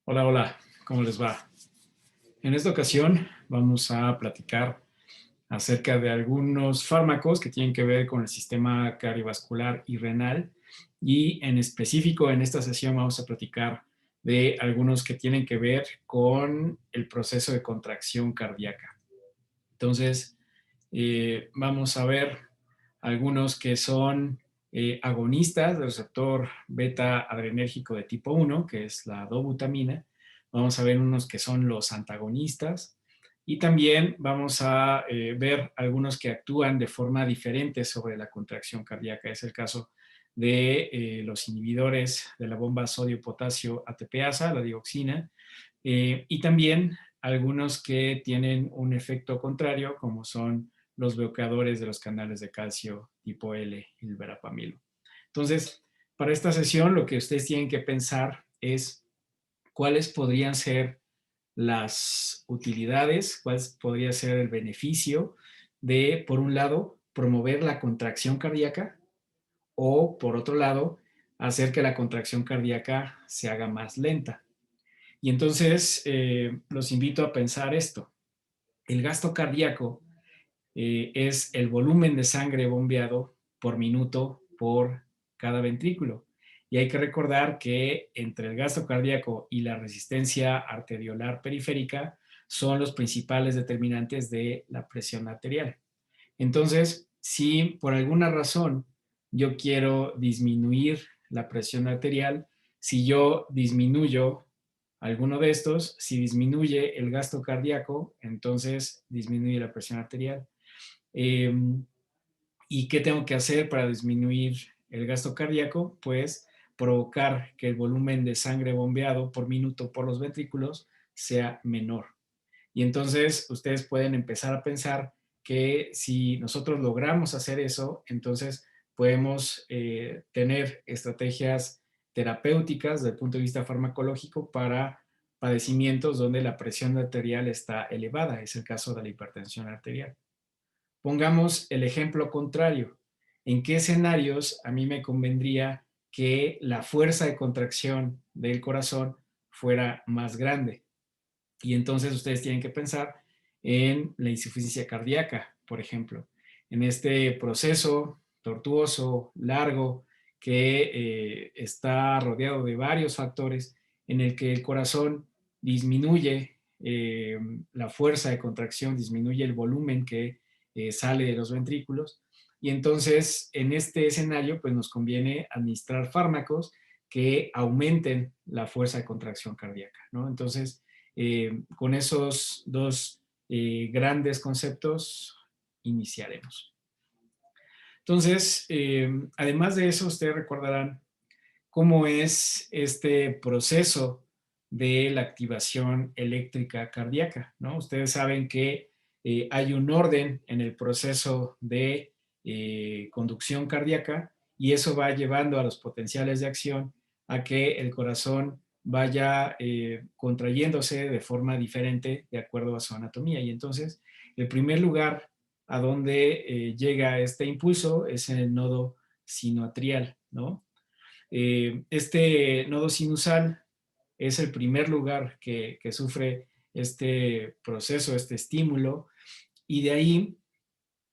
Hola, hola, ¿cómo les va? En esta ocasión vamos a platicar acerca de algunos fármacos que tienen que ver con el sistema cardiovascular y renal y en específico en esta sesión vamos a platicar de algunos que tienen que ver con el proceso de contracción cardíaca. Entonces, vamos a ver algunos que son agonistas del receptor beta adrenérgico de tipo 1, que es la dobutamina. Vamos a ver unos que son los antagonistas y también vamos a ver algunos que actúan de forma diferente sobre la contracción cardíaca. Es el caso de los inhibidores de la bomba sodio-potasio ATPasa, la dioxina, y también algunos que tienen un efecto contrario, como son los bloqueadores de los canales de calcio tipo L y el verapamilo. Entonces, para esta sesión lo que ustedes tienen que pensar es cuáles podrían ser las utilidades, cuál podría ser el beneficio de, por un lado, promover la contracción cardíaca o, por otro lado, hacer que la contracción cardíaca se haga más lenta. Y entonces los invito a pensar esto. El gasto cardíaco es el volumen de sangre bombeado por minuto por cada ventrículo. Y hay que recordar que entre el gasto cardíaco y la resistencia arteriolar periférica son los principales determinantes de la presión arterial. Entonces, si por alguna razón yo quiero disminuir la presión arterial, si yo disminuyo alguno de estos, si disminuye el gasto cardíaco, entonces disminuye la presión arterial. Eh, ¿Y qué tengo que hacer para disminuir el gasto cardíaco? Pues provocar que el volumen de sangre bombeado por minuto por los ventrículos sea menor. Y entonces ustedes pueden empezar a pensar que si nosotros logramos hacer eso, entonces podemos tener estrategias terapéuticas desde el punto de vista farmacológico para padecimientos donde la presión arterial está elevada. Es el caso de la hipertensión arterial. Pongamos el ejemplo contrario. ¿En qué escenarios a mí me convendría que la fuerza de contracción del corazón fuera más grande? Y entonces ustedes tienen que pensar en la insuficiencia cardíaca, por ejemplo, en este proceso tortuoso, largo, que está rodeado de varios factores, en el que el corazón disminuye la fuerza de contracción, disminuye el volumen que sale de los ventrículos. Y entonces, en este escenario, pues nos conviene administrar fármacos que aumenten la fuerza de contracción cardíaca, ¿no? Entonces, con esos dos grandes conceptos iniciaremos. Entonces, además de eso, ustedes recordarán cómo es este proceso de la activación eléctrica cardíaca, ¿no? Ustedes saben que hay un orden en el proceso de conducción cardíaca y eso va llevando a los potenciales de acción a que el corazón vaya contrayéndose de forma diferente de acuerdo a su anatomía. Y entonces, el primer lugar a donde llega este impulso es en el nodo sinoatrial, ¿no? Este nodo sinusal es el primer lugar que sufre este proceso, este estímulo, y de ahí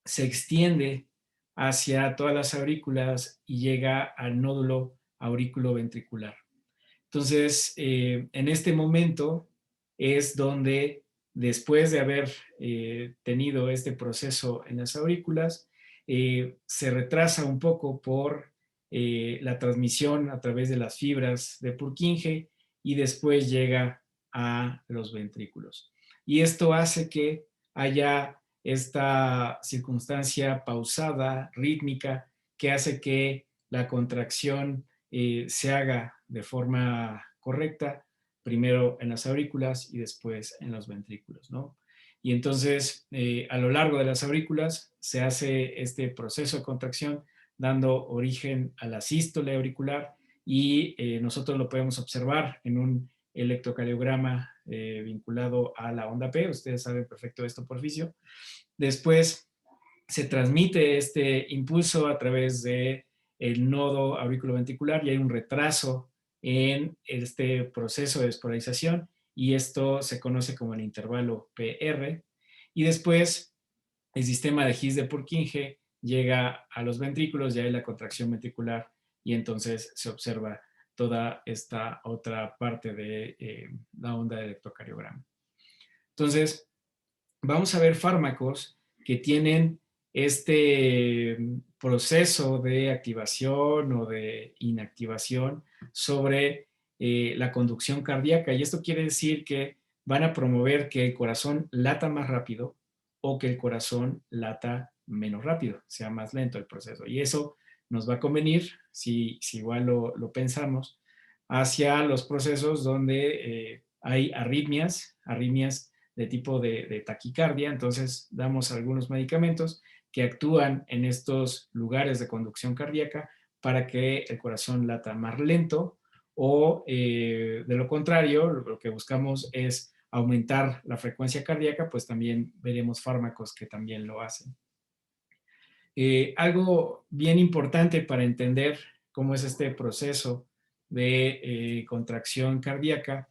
se extiende hacia todas las aurículas y llega al nódulo aurículo-ventricular. Entonces, en este momento es donde, después de haber tenido este proceso en las aurículas, se retrasa un poco por la transmisión a través de las fibras de Purkinje y después llega a los ventrículos. Y esto hace que haya esta circunstancia pausada, rítmica, que hace que la contracción se haga de forma correcta, primero en las aurículas y después en los ventrículos, ¿no? Y entonces, a lo largo de las aurículas se hace este proceso de contracción dando origen a la sístole auricular y nosotros lo podemos observar en un electrocardiograma vinculado a la onda P. Ustedes saben perfecto esto por fisio. Después se transmite este impulso a través de el nodo auriculoventricular y hay un retraso en este proceso de despolarización y esto se conoce como el intervalo PR. Y después el sistema de His de Purkinje llega a los ventrículos, ya hay la contracción ventricular y entonces se observa toda esta otra parte de la onda de electrocardiograma. Entonces, vamos a ver fármacos que tienen este proceso de activación o de inactivación sobre la conducción cardíaca. Y esto quiere decir que van a promover que el corazón lata más rápido o que el corazón lata menos rápido, sea más lento el proceso. Y eso nos va a convenir, si igual lo pensamos, hacia los procesos donde hay arritmias de tipo de taquicardia. Entonces damos algunos medicamentos que actúan en estos lugares de conducción cardíaca para que el corazón lata más lento o de lo contrario, lo que buscamos es aumentar la frecuencia cardíaca, pues también veremos fármacos que también lo hacen. Algo bien importante para entender cómo es este proceso de contracción cardíaca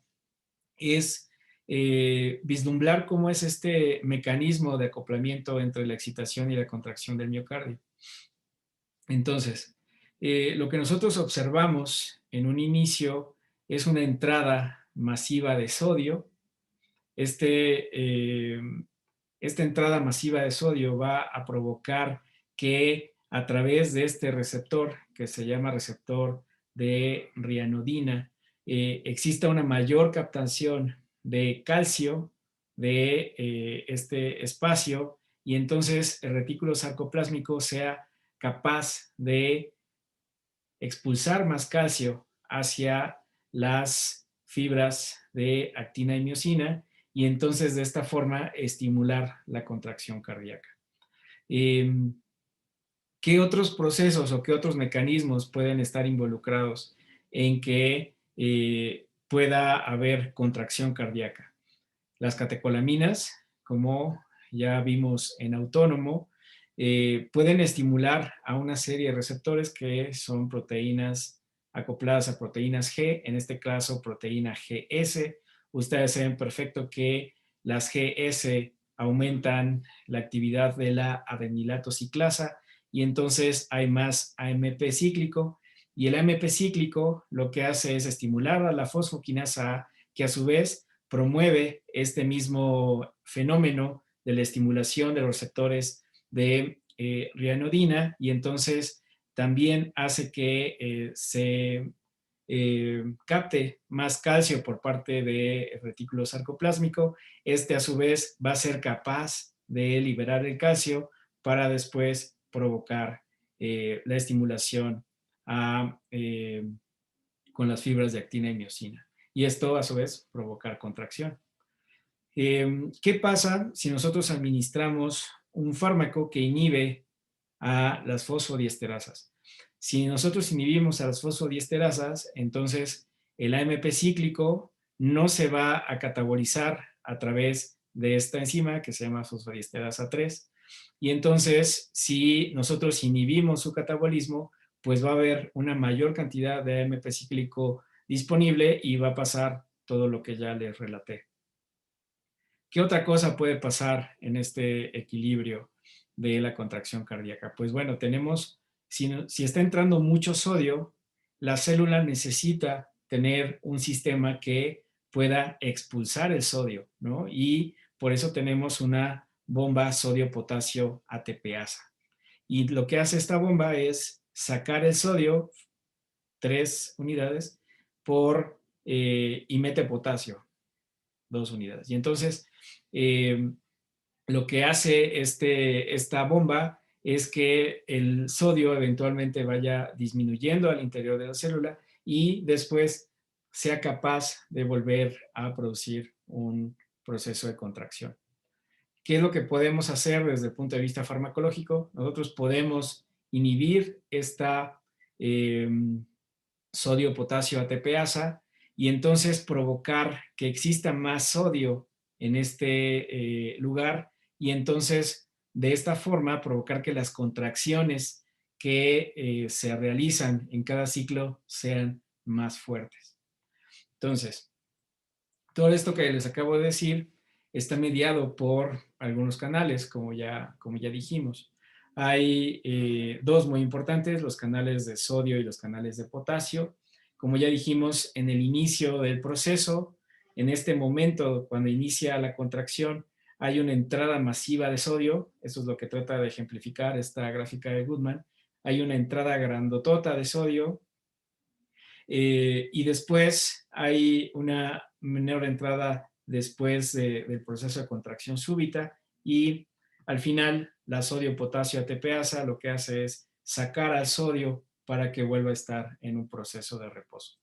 es vislumbrar cómo es este mecanismo de acoplamiento entre la excitación y la contracción del miocardio. Entonces, lo que nosotros observamos en un inicio es una entrada masiva de sodio. Esta entrada masiva de sodio va a provocar que a través de este receptor, que se llama receptor de rianodina, exista una mayor captación de calcio de este espacio y entonces el retículo sarcoplásmico sea capaz de expulsar más calcio hacia las fibras de actina y miocina y entonces de esta forma estimular la contracción cardíaca. ¿Qué otros procesos o qué otros mecanismos pueden estar involucrados en que pueda haber contracción cardíaca? Las catecolaminas, como ya vimos en autónomo, pueden estimular a una serie de receptores que son proteínas acopladas a proteínas G, en este caso proteína GS. Ustedes saben perfecto que las GS aumentan la actividad de la adenilato ciclasa y entonces hay más AMP cíclico y el AMP cíclico lo que hace es estimular a la fosfoquinasa A, que a su vez promueve este mismo fenómeno de la estimulación de los receptores de rianodina y entonces también hace que se capte más calcio por parte del retículo sarcoplásmico. Este a su vez va a ser capaz de liberar el calcio para después provocar la estimulación con las fibras de actina y miocina. Y esto a su vez provocar contracción. ¿Qué pasa si nosotros administramos un fármaco que inhibe a las fosfodiesterasas? Si nosotros inhibimos a las fosfodiesterasas, entonces el AMP cíclico no se va a catabolizar a través de esta enzima que se llama fosfodiesterasa 3. Y entonces, si nosotros inhibimos su catabolismo, pues va a haber una mayor cantidad de AMP cíclico disponible y va a pasar todo lo que ya les relaté. ¿Qué otra cosa puede pasar en este equilibrio de la contracción cardíaca? Pues bueno, tenemos, si está entrando mucho sodio, la célula necesita tener un sistema que pueda expulsar el sodio, ¿no? Y por eso tenemos una bomba sodio-potasio ATPasa. Y lo que hace esta bomba es sacar el sodio, 3 unidades, y mete potasio, 2 unidades. Y entonces, lo que hace esta bomba es que el sodio eventualmente vaya disminuyendo al interior de la célula y después sea capaz de volver a producir un proceso de contracción. ¿Qué es lo que podemos hacer desde el punto de vista farmacológico? Nosotros podemos inhibir esta sodio-potasio ATPasa y entonces provocar que exista más sodio en este lugar y entonces de esta forma provocar que las contracciones que se realizan en cada ciclo sean más fuertes. Entonces, todo esto que les acabo de decir está mediado por algunos canales, como ya dijimos. Hay dos muy importantes, los canales de sodio y los canales de potasio. Como ya dijimos, en el inicio del proceso, en este momento, cuando inicia la contracción, hay una entrada masiva de sodio. Eso es lo que trata de ejemplificar esta gráfica de Goodman. Hay una entrada grandotota de sodio y después hay una menor entrada después del proceso de contracción súbita y al final la sodio-potasio ATPasa lo que hace es sacar al sodio para que vuelva a estar en un proceso de reposo.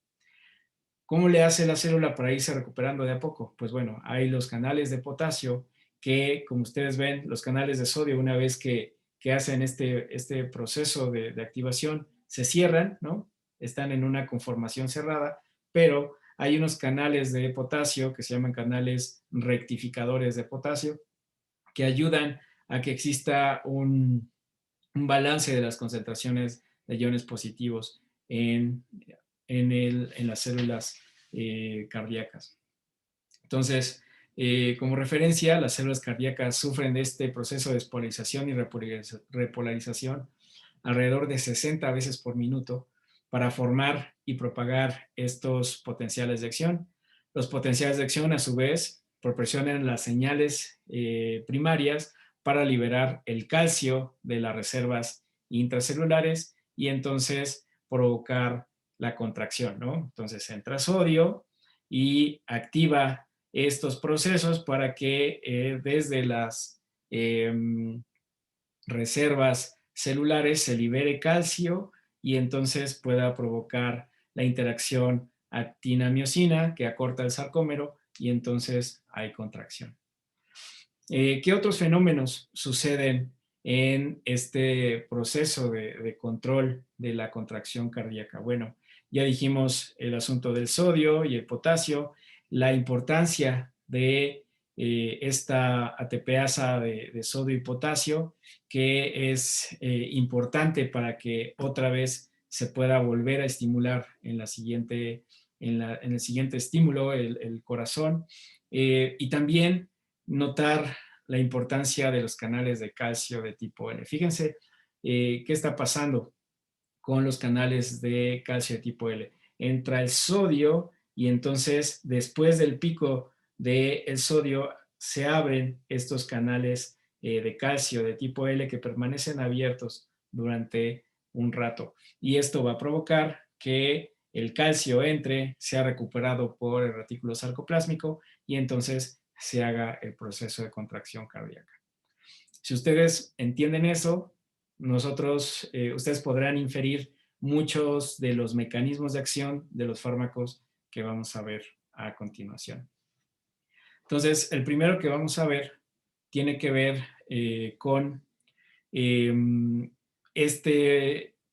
¿Cómo le hace la célula para irse recuperando de a poco? Pues bueno, hay los canales de potasio que, como ustedes ven, los canales de sodio, una vez que hacen este proceso de activación, se cierran, ¿no? Están en una conformación cerrada, pero hay unos canales de potasio que se llaman canales rectificadores de potasio que ayudan a que exista un balance de las concentraciones de iones positivos en las células cardíacas. Entonces, como referencia, las células cardíacas sufren de este proceso de despolarización y repolarización alrededor de 60 veces por minuto para formar y propagar estos potenciales de acción. Los potenciales de acción, a su vez, proporcionan las señales primarias para liberar el calcio de las reservas intracelulares y entonces provocar la contracción, ¿no? Entonces entra sodio y activa estos procesos para que desde las reservas celulares se libere calcio y entonces pueda provocar la interacción actina-miosina que acorta el sarcómero y entonces hay contracción. ¿Qué otros fenómenos suceden en este proceso de control de la contracción cardíaca? Bueno, ya dijimos el asunto del sodio y el potasio, la importancia de esta ATPasa de sodio y potasio, que es importante para que otra vez se pueda volver a estimular en el siguiente estímulo, el corazón, y también notar la importancia de los canales de calcio de tipo L. Fíjense qué está pasando con los canales de calcio de tipo L. Entra el sodio y entonces después del pico del sodio se abren estos canales de calcio de tipo L que permanecen abiertos durante un rato. Y esto va a provocar que el calcio entre, sea recuperado por el retículo sarcoplásmico y entonces se haga el proceso de contracción cardíaca. Si ustedes entienden eso, ustedes podrán inferir muchos de los mecanismos de acción de los fármacos que vamos a ver a continuación. Entonces, el primero que vamos a ver tiene que ver con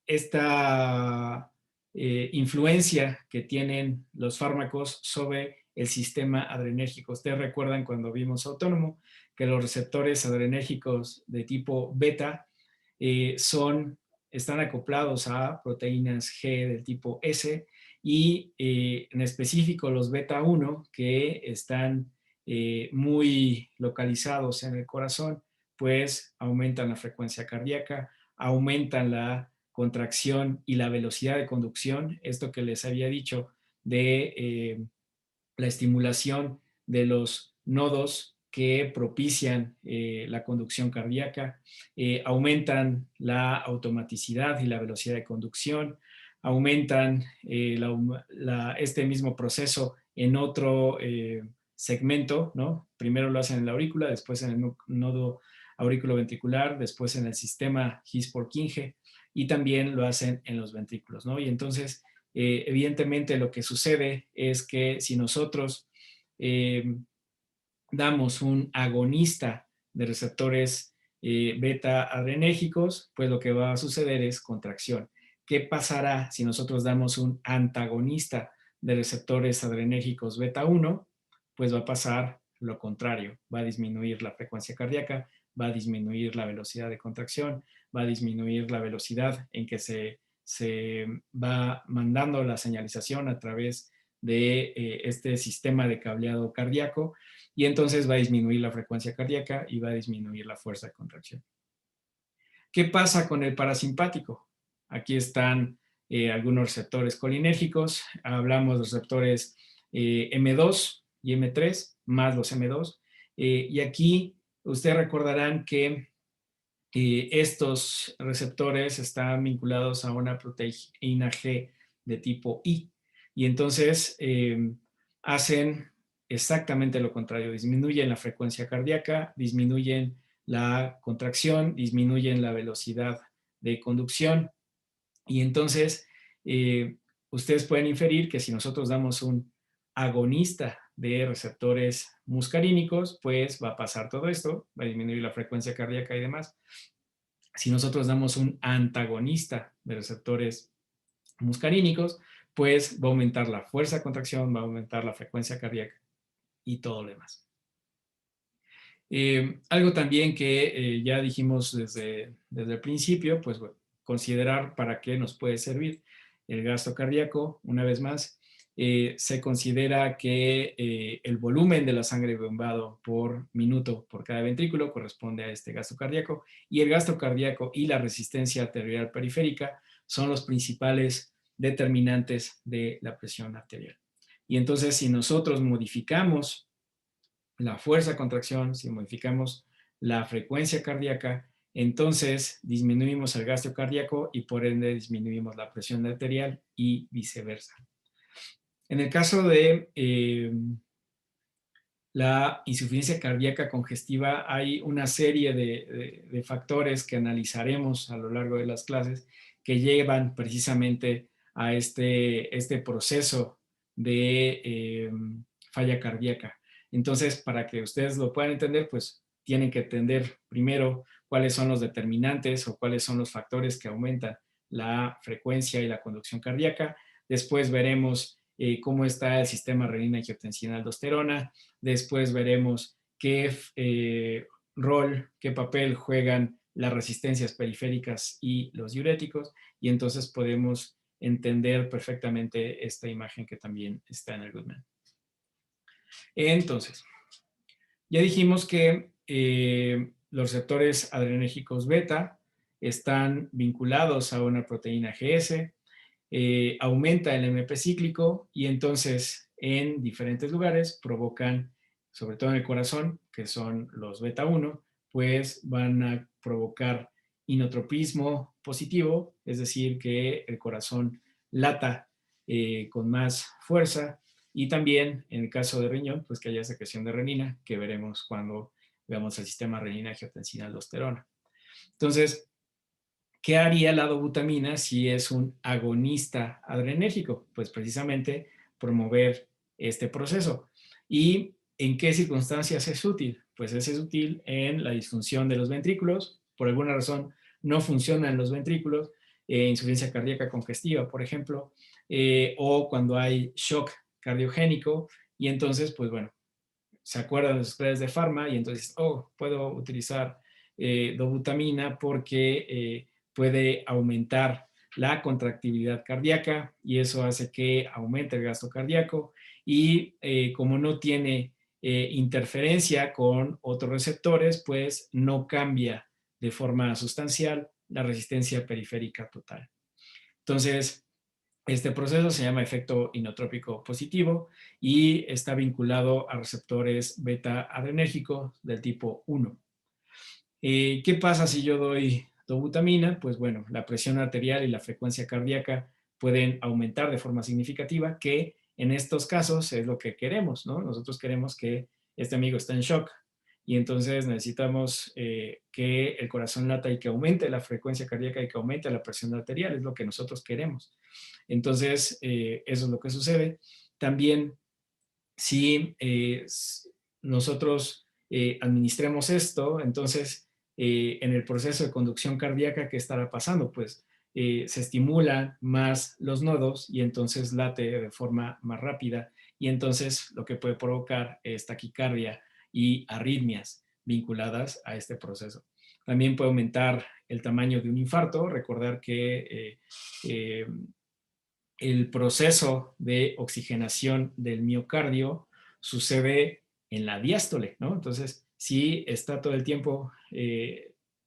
esta influencia que tienen los fármacos sobre el sistema adrenérgico. Ustedes recuerdan cuando vimos Autónomo que los receptores adrenérgicos de tipo beta están acoplados a proteínas G del tipo S y en específico los beta 1 que están muy localizados en el corazón, pues aumentan la frecuencia cardíaca, aumentan la contracción y la velocidad de conducción, esto que les había dicho de la estimulación de los nodos que propician la conducción cardíaca, aumentan la automaticidad y la velocidad de conducción, aumentan este mismo proceso en otro segmento, ¿no? Primero lo hacen en la aurícula, después en el nodo auriculoventricular, después en el sistema His-Purkinje y también lo hacen en los ventrículos, ¿no? Y entonces, evidentemente lo que sucede es que si nosotros damos un agonista de receptores beta adrenérgicos, pues lo que va a suceder es contracción. ¿Qué pasará si nosotros damos un antagonista de receptores adrenérgicos beta 1? Pues va a pasar lo contrario, va a disminuir la frecuencia cardíaca, va a disminuir la velocidad de contracción, va a disminuir la velocidad en que se se va mandando la señalización a través de este sistema de cableado cardíaco y entonces va a disminuir la frecuencia cardíaca y va a disminuir la fuerza de contracción. ¿Qué pasa con el parasimpático? Aquí están algunos receptores colinérgicos. Hablamos de receptores M2 y M3, más los M2. Y aquí ustedes recordarán que estos receptores están vinculados a una proteína G de tipo I. Y entonces hacen exactamente lo contrario. Disminuyen la frecuencia cardíaca, disminuyen la contracción, disminuyen la velocidad de conducción. Y entonces ustedes pueden inferir que si nosotros damos un agonista de receptores muscarínicos, pues va a pasar todo esto, va a disminuir la frecuencia cardíaca y demás. Si nosotros damos un antagonista de receptores muscarínicos, pues va a aumentar la fuerza de contracción, va a aumentar la frecuencia cardíaca y todo lo demás. Algo también que ya dijimos desde el principio, pues bueno, considerar para qué nos puede servir el gasto cardíaco. Una vez más, se considera que el volumen de la sangre bombado por minuto por cada ventrículo corresponde a este gasto cardíaco, y el gasto cardíaco y la resistencia arterial periférica son los principales determinantes de la presión arterial. Y entonces, si nosotros modificamos la fuerza de contracción, si modificamos la frecuencia cardíaca, entonces disminuimos el gasto cardíaco y por ende disminuimos la presión arterial y viceversa. En el caso de la insuficiencia cardíaca congestiva, hay una serie de factores que analizaremos a lo largo de las clases que llevan precisamente a este proceso de falla cardíaca. Entonces, para que ustedes lo puedan entender, pues tienen que entender primero cuáles son los determinantes o cuáles son los factores que aumentan la frecuencia y la conducción cardíaca. Después veremos cómo está el sistema renina-angiotensina-aldosterona. Después veremos qué rol, qué papel juegan las resistencias periféricas y los diuréticos, y entonces podemos entender perfectamente esta imagen que también está en el Goodman. Entonces, ya dijimos que los receptores adrenérgicos beta están vinculados a una proteína GS, aumenta el MP cíclico y entonces en diferentes lugares provocan, sobre todo en el corazón, que son los beta 1, pues van a provocar inotropismo positivo, es decir, que el corazón lata con más fuerza, y también en el caso de riñón, pues que haya secreción de renina, que veremos cuando veamos el sistema renina-angiotensina-aldosterona. Entonces, ¿qué haría la dobutamina si es un agonista adrenérgico? Pues precisamente promover este proceso. ¿Y en qué circunstancias es útil? Pues es útil en la disfunción de los ventrículos. Por alguna razón no funcionan los ventrículos, insuficiencia cardíaca congestiva, por ejemplo, o cuando hay shock cardiogénico, y entonces, pues bueno, se acuerdan de los sprays de Pharma y entonces, puedo utilizar dobutamina porque puede aumentar la contractibilidad cardíaca y eso hace que aumente el gasto cardíaco, y como no tiene interferencia con otros receptores, pues no cambia de forma sustancial la resistencia periférica total. Entonces, este proceso se llama efecto inotrópico positivo y está vinculado a receptores beta adrenérgicos del tipo 1. ¿Qué pasa si yo doy dobutamina? Pues bueno, la presión arterial y la frecuencia cardíaca pueden aumentar de forma significativa, que en estos casos es lo que queremos, ¿no? Nosotros queremos que este amigo esté en shock y entonces necesitamos que el corazón lata y que aumente la frecuencia cardíaca y que aumente la presión arterial, es lo que nosotros queremos. Entonces, eso es lo que sucede. También, si nosotros administremos esto, entonces, en el proceso de conducción cardíaca, ¿qué estará pasando? Pues se estimulan más los nodos y entonces late de forma más rápida, y entonces lo que puede provocar es taquicardia y arritmias vinculadas a este proceso. También puede aumentar el tamaño de un infarto. Recordar que eh, el proceso de oxigenación del miocardio sucede en la diástole, ¿no? Entonces, si está todo el tiempo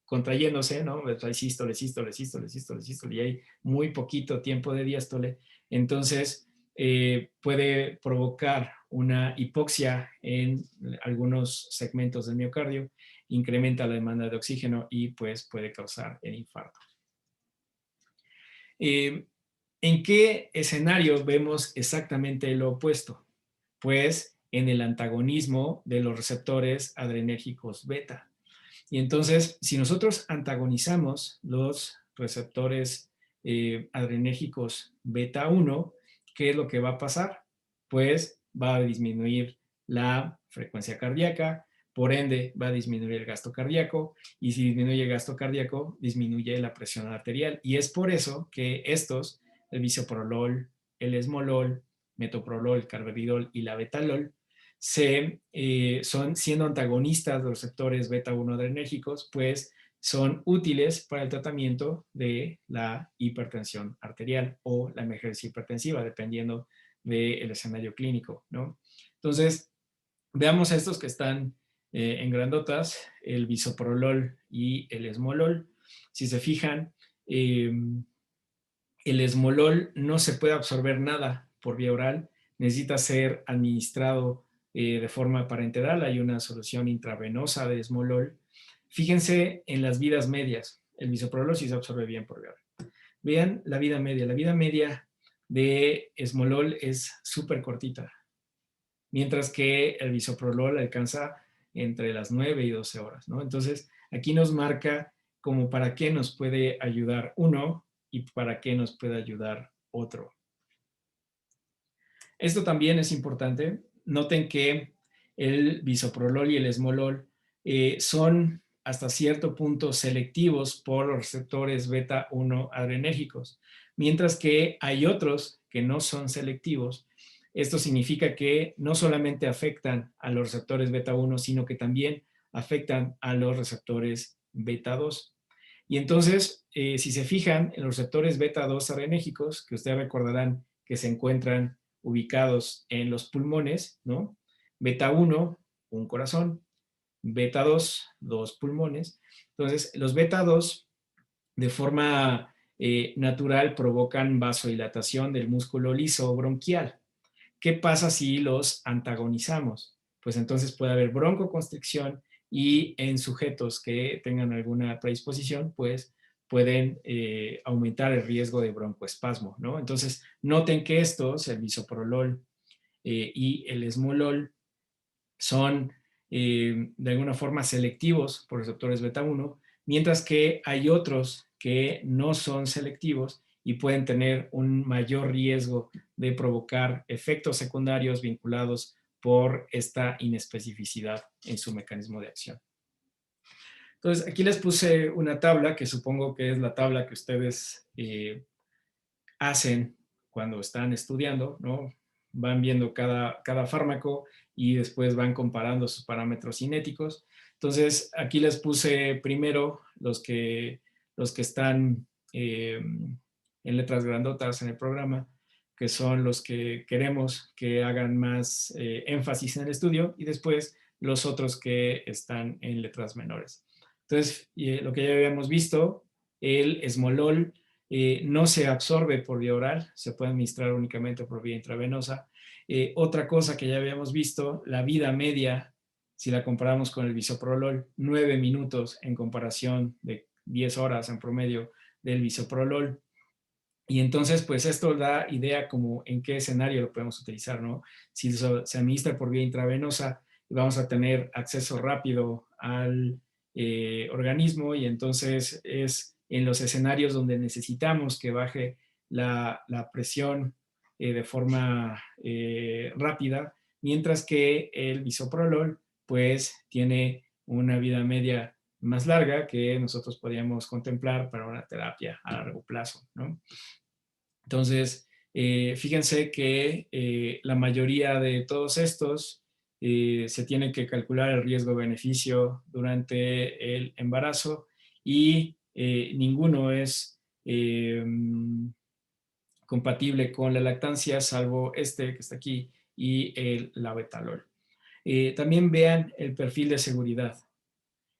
contrayéndose, ¿no? Pues hay sístole, sístole, sístole, sístole, sístole, y hay muy poquito tiempo de diástole, entonces puede provocar una hipoxia en algunos segmentos del miocardio, incrementa la demanda de oxígeno y pues puede causar el infarto. ¿En qué escenario vemos exactamente lo opuesto? Pues en el antagonismo de los receptores adrenérgicos beta. Y entonces, si nosotros antagonizamos los receptores adrenérgicos beta 1, ¿qué es lo que va a pasar? Pues va a disminuir la frecuencia cardíaca, por ende va a disminuir el gasto cardíaco, y si disminuye el gasto cardíaco, disminuye la presión arterial. Y es por eso que estos, el bisoprolol, el esmolol, metoprolol, carvedilol y la betalol, son siendo antagonistas de los receptores beta-1 adrenérgicos, pues son útiles para el tratamiento de la hipertensión arterial o la emergencia hipertensiva, dependiendo del escenario clínico, ¿no? Entonces, veamos estos que están en grandotas, el bisoprolol y el esmolol. Si se fijan, el esmolol no se puede absorber nada por vía oral, necesita ser administrado de forma parenteral. Hay una solución intravenosa de esmolol. Fíjense en las vidas medias. El bisoprolol sí se absorbe bien por vía oral. Vean la vida media. La vida media de esmolol es súper cortita, mientras que el bisoprolol alcanza entre las 9 y 12 horas, ¿no? Entonces, aquí nos marca como para qué nos puede ayudar uno y para qué nos puede ayudar otro. Esto también es importante. Noten que el bisoprolol y el esmolol son hasta cierto punto selectivos por los receptores beta-1 adrenérgicos, mientras que hay otros que no son selectivos. Esto significa que no solamente afectan a los receptores beta-1, sino que también afectan a los receptores beta-2. Y entonces, si se fijan en los receptores beta-2 adrenérgicos, que ustedes recordarán que se encuentran ubicados en los pulmones, ¿no? Beta 1, un corazón, beta 2, dos pulmones. Entonces, los beta 2 de forma natural provocan vasodilatación del músculo liso bronquial. ¿Qué pasa si los antagonizamos? Pues entonces puede haber broncoconstricción y en sujetos que tengan alguna predisposición, pues pueden aumentar el riesgo de broncoespasmo, ¿no? Entonces, noten que estos, el bisoprolol y el esmolol, son de alguna forma selectivos por receptores beta 1, mientras que hay otros que no son selectivos y pueden tener un mayor riesgo de provocar efectos secundarios vinculados por esta inespecificidad en su mecanismo de acción. Entonces, aquí les puse una tabla que supongo que es la tabla que ustedes hacen cuando están estudiando, ¿no? Van viendo cada fármaco y después van comparando sus parámetros cinéticos. Entonces, aquí les puse primero los que están en letras grandotas en el programa, que son los que queremos que hagan más énfasis en el estudio, y después los otros que están en letras menores. Entonces, lo que ya habíamos visto, el esmolol no se absorbe por vía oral, se puede administrar únicamente por vía intravenosa. Otra cosa que ya habíamos visto, la vida media, si la comparamos con el bisoprolol, 9 minutos en comparación de 10 horas en promedio del bisoprolol. Y entonces, pues esto da idea como en qué escenario lo podemos utilizar, ¿no? Si se administra por vía intravenosa, vamos a tener acceso rápido al organismo, y entonces es en los escenarios donde necesitamos que baje la presión de forma rápida, mientras que el bisoprolol pues tiene una vida media más larga que nosotros podríamos contemplar para una terapia a largo plazo, ¿no? Entonces, fíjense que la mayoría de todos estos se tiene que calcular el riesgo-beneficio durante el embarazo, y ninguno es compatible con la lactancia, salvo este que está aquí y el labetalol. También vean el perfil de seguridad.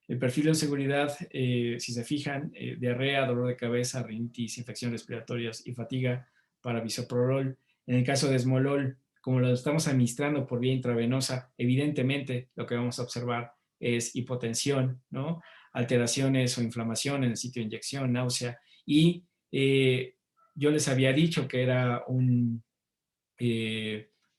El perfil de seguridad, si se fijan, diarrea, dolor de cabeza, rinitis, infecciones respiratorias y fatiga para bisoprolol. En el caso de esmolol, como lo estamos administrando por vía intravenosa, evidentemente lo que vamos a observar es hipotensión, ¿no? Alteraciones o inflamación en el sitio de inyección, náusea. Y yo les había dicho que era un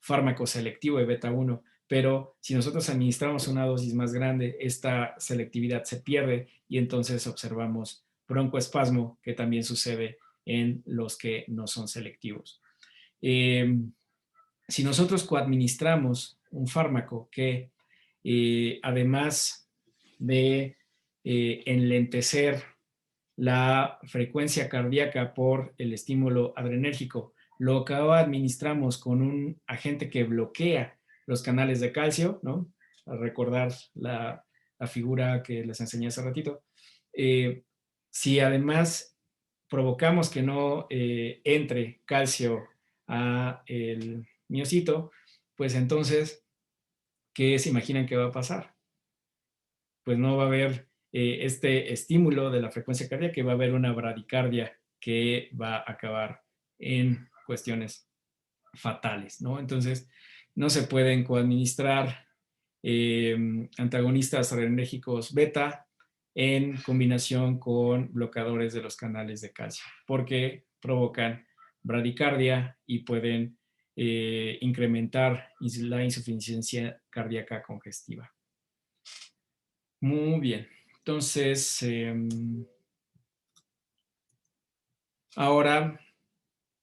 fármaco selectivo de beta 1, pero si nosotros administramos una dosis más grande, esta selectividad se pierde y entonces observamos broncoespasmo, que también sucede en los que no son selectivos. Si nosotros coadministramos un fármaco que además de enlentecer la frecuencia cardíaca por el estímulo adrenérgico, lo que administramos con un agente que bloquea los canales de calcio, ¿no? A recordar la figura que les enseñé hace ratito. Si además provocamos que no entre calcio a el miocito, pues entonces, ¿qué se imaginan que va a pasar? Pues no va a haber este estímulo de la frecuencia cardíaca, que va a haber una bradicardia que va a acabar en cuestiones fatales, ¿no? Entonces, no se pueden coadministrar antagonistas adrenérgicos beta en combinación con bloqueadores de los canales de calcio, porque provocan bradicardia y pueden incrementar la insuficiencia cardíaca congestiva. Muy bien. Entonces, ahora,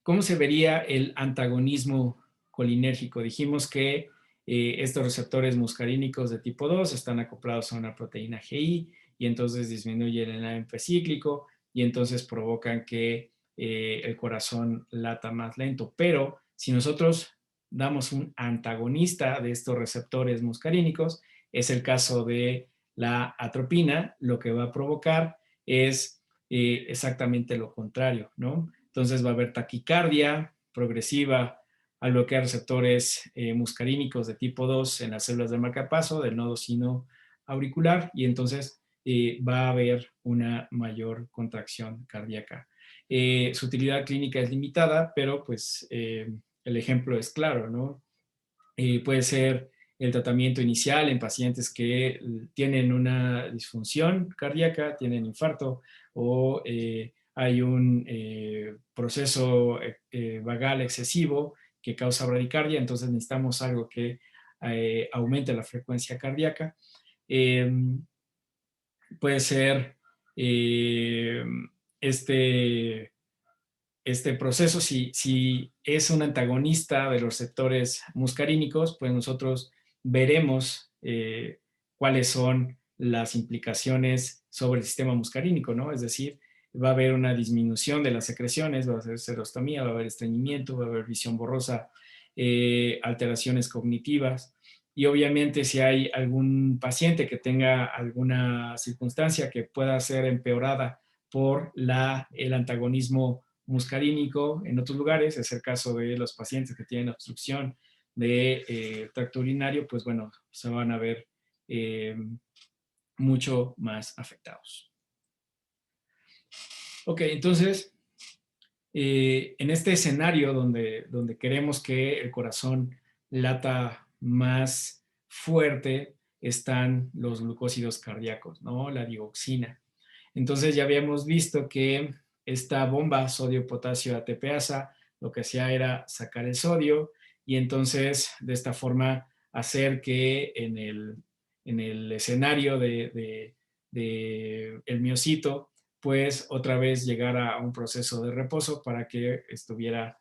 ¿cómo se vería el antagonismo colinérgico? Dijimos que estos receptores muscarínicos de tipo 2 están acoplados a una proteína GI y entonces disminuyen el AMP cíclico y entonces provocan que el corazón lata más lento. Pero si nosotros damos un antagonista de estos receptores muscarínicos, es el caso de la atropina, lo que va a provocar es exactamente lo contrario, ¿no? Entonces va a haber taquicardia progresiva al bloquear receptores muscarínicos de tipo 2 en las células del marcapaso del nodo sino auricular y entonces va a haber una mayor contracción cardíaca. Su utilidad clínica es limitada, pero pues el ejemplo es claro, ¿no? Puede ser el tratamiento inicial en pacientes que tienen una disfunción cardíaca, tienen infarto o hay un proceso vagal excesivo que causa bradicardia, entonces necesitamos algo que aumente la frecuencia cardíaca. Puede ser eh, este este proceso, si es un antagonista de los receptores muscarínicos, pues nosotros veremos cuáles son las implicaciones sobre el sistema muscarínico, ¿no? Es decir, va a haber una disminución de las secreciones, va a haber serostomía, va a haber estreñimiento, va a haber visión borrosa, alteraciones cognitivas. Y obviamente si hay algún paciente que tenga alguna circunstancia que pueda ser empeorada por el antagonismo muscarínico en otros lugares, es el caso de los pacientes que tienen obstrucción de tracto urinario, pues bueno, se van a ver mucho más afectados. Ok, entonces, en este escenario donde queremos que el corazón lata más fuerte, están los glucósidos cardíacos, ¿no? La digoxina. Entonces ya habíamos visto que esta bomba sodio-potasio ATPasa lo que hacía era sacar el sodio y entonces de esta forma hacer que en el escenario de el miocito pues otra vez llegara a un proceso de reposo para que estuviera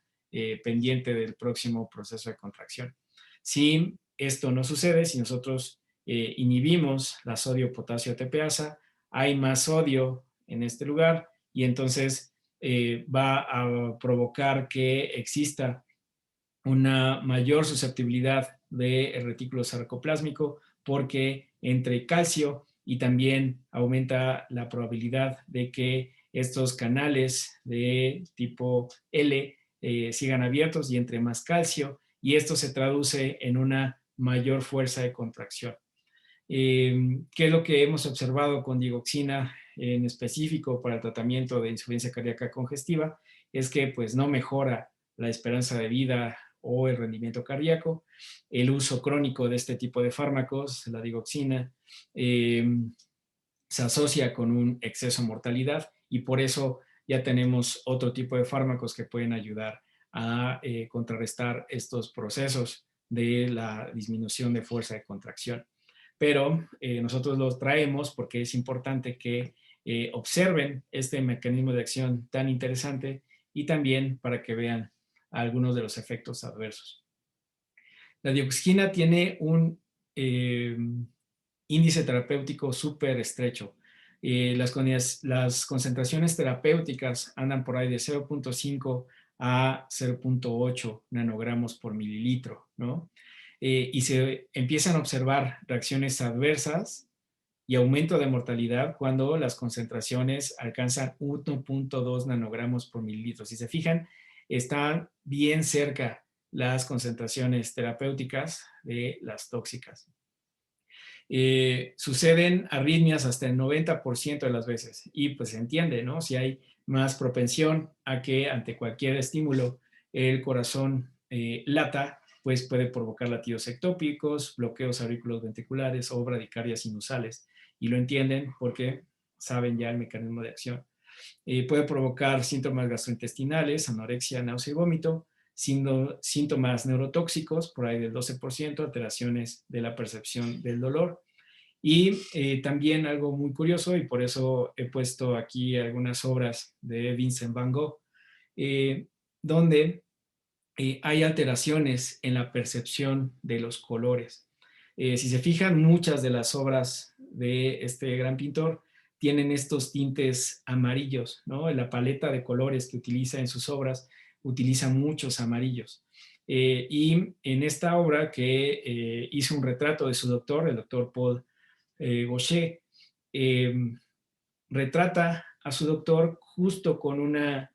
pendiente del próximo proceso de contracción. Si esto no sucede, si nosotros inhibimos la sodio-potasio ATPasa, hay más sodio en este lugar y entonces va a provocar que exista una mayor susceptibilidad del retículo sarcoplásmico porque entre calcio y también aumenta la probabilidad de que estos canales de tipo L sigan abiertos y entre más calcio, y esto se traduce en una mayor fuerza de contracción. ¿Qué es lo que hemos observado con digoxina en específico para el tratamiento de insuficiencia cardíaca congestiva? Es que pues no mejora la esperanza de vida o el rendimiento cardíaco. El uso crónico de este tipo de fármacos, la digoxina, se asocia con un exceso de mortalidad, y por eso ya tenemos otro tipo de fármacos que pueden ayudar a contrarrestar estos procesos de la disminución de fuerza de contracción. Pero nosotros los traemos porque es importante que observen este mecanismo de acción tan interesante, y también para que vean algunos de los efectos adversos. La dioxina tiene un índice terapéutico súper estrecho. Las concentraciones terapéuticas andan por ahí de 0.5 a 0.8 nanogramos por mililitro, ¿no? Y se empiezan a observar reacciones adversas y aumento de mortalidad cuando las concentraciones alcanzan 1.2 nanogramos por mililitro. Si se fijan, están bien cerca las concentraciones terapéuticas de las tóxicas. Suceden arritmias hasta el 90% de las veces, y pues se entiende, ¿no? Si hay más propensión a que ante cualquier estímulo el corazón lata, pues puede provocar latidos ectópicos, bloqueos auriculos ventriculares o bradicardias sinusales, y lo entienden porque saben ya el mecanismo de acción. Puede provocar síntomas gastrointestinales, anorexia, náusea y vómito, síntomas neurotóxicos, por ahí del 12%, alteraciones de la percepción del dolor. Y también algo muy curioso, y por eso he puesto aquí algunas obras de Vincent Van Gogh, donde hay alteraciones en la percepción de los colores. Si se fijan, muchas de las obras de este gran pintor tienen estos tintes amarillos, ¿no? La paleta de colores que utiliza en sus obras utiliza muchos amarillos. Y en esta obra que hizo un retrato de su doctor, el doctor Paul Gaucher, retrata a su doctor justo con una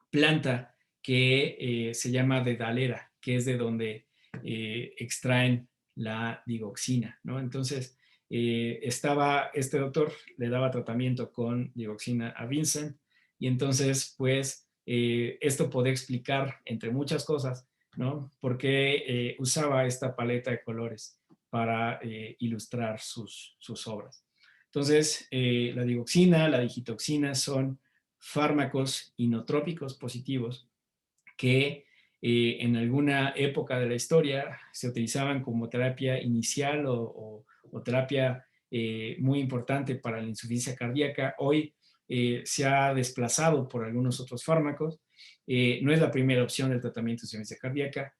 planta que se llama dedalera, que es de donde extraen la digoxina, ¿no? Entonces, este doctor le daba tratamiento con digoxina a Vincent, y entonces, pues, esto puede explicar, entre muchas cosas, ¿no? Por qué usaba esta paleta de colores para ilustrar sus obras. Entonces, la digoxina, la digitoxina son fármacos inotrópicos positivos que en alguna época de la historia se utilizaban como terapia inicial o terapia muy importante para la insuficiencia cardíaca. Hoy se ha desplazado por algunos otros fármacos. No es la primera opción del tratamiento de insuficiencia cardíaca.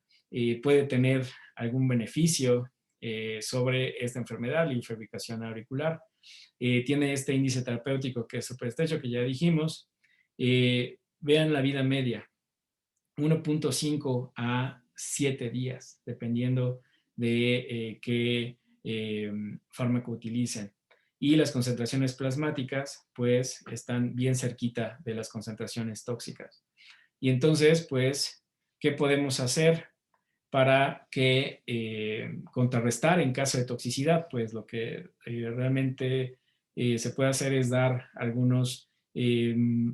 Puede tener algún beneficio sobre esta enfermedad, la hiperfibrilación auricular. Tiene este índice terapéutico que es súper estrecho, que ya dijimos. Vean la vida media, 1.5 a 7 días, dependiendo de qué fármaco utilicen. Y las concentraciones plasmáticas, pues, están bien cerquita de las concentraciones tóxicas. Y entonces, pues, ¿qué podemos hacer para que contrarrestar en caso de toxicidad? Pues lo que realmente se puede hacer es dar algunos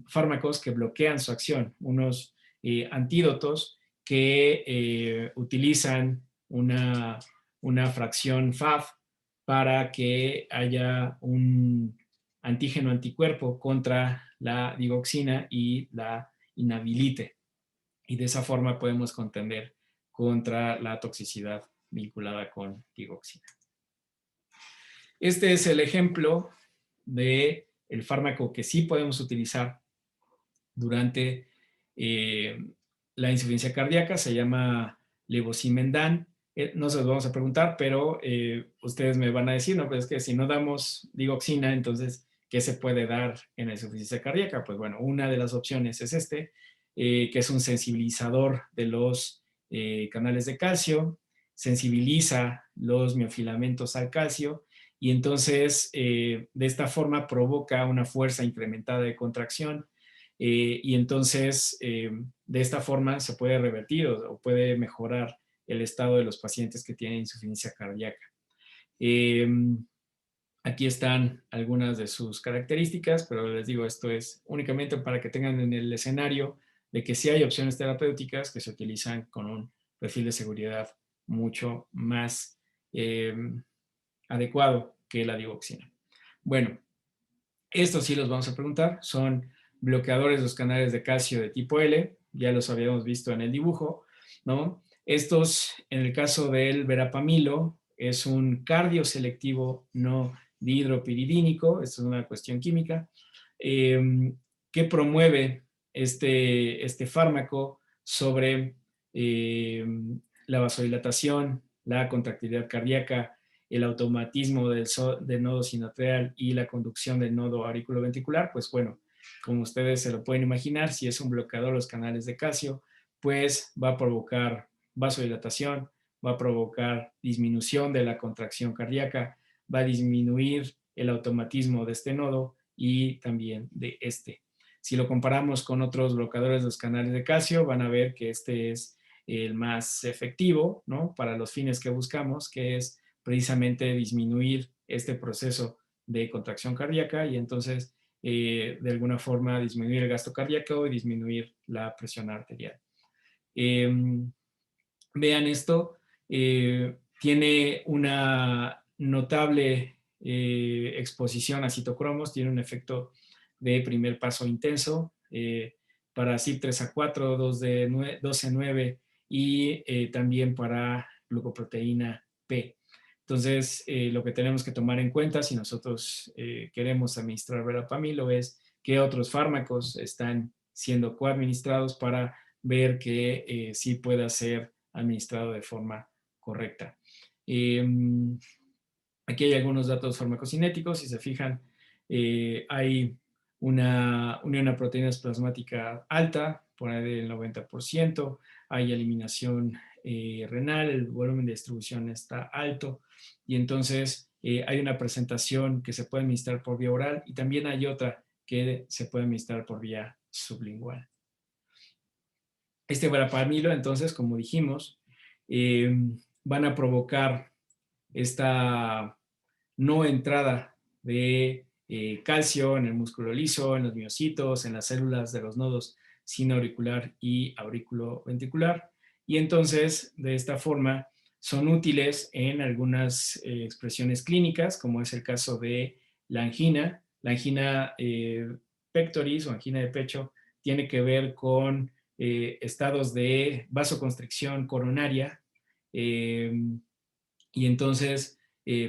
fármacos que bloquean su acción, unos antídotos que utilizan una fracción FAF para que haya un antígeno anticuerpo contra la digoxina y la inhabilite. Y de esa forma podemos contender contra la toxicidad vinculada con digoxina. Este es el ejemplo de el fármaco que sí podemos utilizar durante la insuficiencia cardíaca. Se llama levosimendan. No se los vamos a preguntar, pero ustedes me van a decir, no, pues es que si no damos digoxina, entonces, ¿qué se puede dar en la insuficiencia cardíaca? Pues bueno, una de las opciones es que es un sensibilizador de los canales de calcio, sensibiliza los miofilamentos al calcio y entonces de esta forma provoca una fuerza incrementada de contracción y entonces de esta forma se puede revertir o puede mejorar el estado de los pacientes que tienen insuficiencia cardíaca. Aquí están algunas de sus características, pero les digo, esto es únicamente para que tengan en el escenario de que sí hay opciones terapéuticas que se utilizan con un perfil de seguridad mucho más adecuado que la digoxina. Bueno, estos sí los vamos a preguntar, son bloqueadores de los canales de calcio de tipo L, ya los habíamos visto en el dibujo, ¿no? Estos, en el caso del verapamilo, es un cardioselectivo no dihidropiridínico, esto es una cuestión química, que promueve este fármaco sobre la vasodilatación, la contractilidad cardíaca, el automatismo del nodo sinoatrial y la conducción del nodo auriculoventricular, pues bueno, como ustedes se lo pueden imaginar, si es un bloqueador de los canales de calcio, pues va a provocar vasodilatación, va a provocar disminución de la contracción cardíaca, va a disminuir el automatismo de este nodo y también de este. Si lo comparamos con otros bloqueadores de los canales de calcio, van a ver que este es el más efectivo, ¿no? Para los fines que buscamos, que es precisamente disminuir este proceso de contracción cardíaca y entonces de alguna forma disminuir el gasto cardíaco y disminuir la presión arterial. Vean esto, tiene una notable exposición a citocromos, tiene un efecto de primer paso intenso para CYP3A4, 12-9 y también para glucoproteína P. Entonces, lo que tenemos que tomar en cuenta si nosotros queremos administrar verapamilo es qué otros fármacos están siendo coadministrados para ver que sí pueda ser administrado de forma correcta. Aquí hay algunos datos farmacocinéticos, si se fijan, hay una unión a proteínas plasmática alta, por ahí del 90%, hay eliminación renal, el volumen de distribución está alto y entonces hay una presentación que se puede administrar por vía oral y también hay otra que se puede administrar por vía sublingual. Este verapamilo, entonces, como dijimos, van a provocar esta no entrada de calcio en el músculo liso, en los miocitos, en las células de los nodos sinoauricular y auriculoventricular. Y entonces, de esta forma, son útiles en algunas expresiones clínicas, como es el caso de la angina pectoris o angina de pecho, tiene que ver con estados de vasoconstricción coronaria y entonces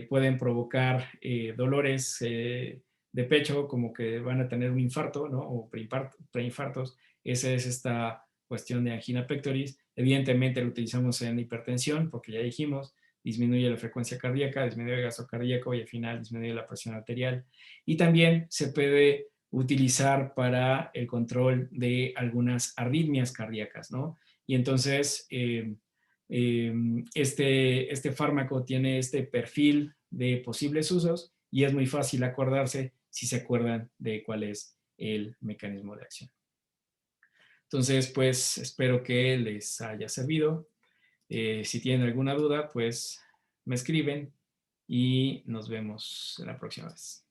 pueden provocar dolores de pecho como que van a tener un infarto, ¿no? O preinfartos. Esa es esta cuestión de angina pectoris. Evidentemente lo utilizamos en hipertensión porque ya dijimos, disminuye la frecuencia cardíaca, disminuye el gasto cardíaco y al final disminuye la presión arterial. Y también se puede utilizar para el control de algunas arritmias cardíacas, ¿no? Y entonces este fármaco tiene este perfil de posibles usos y es muy fácil acordarse si se acuerdan de cuál es el mecanismo de acción. Entonces, pues espero que les haya servido. Si tienen alguna duda, pues me escriben y nos vemos la próxima vez.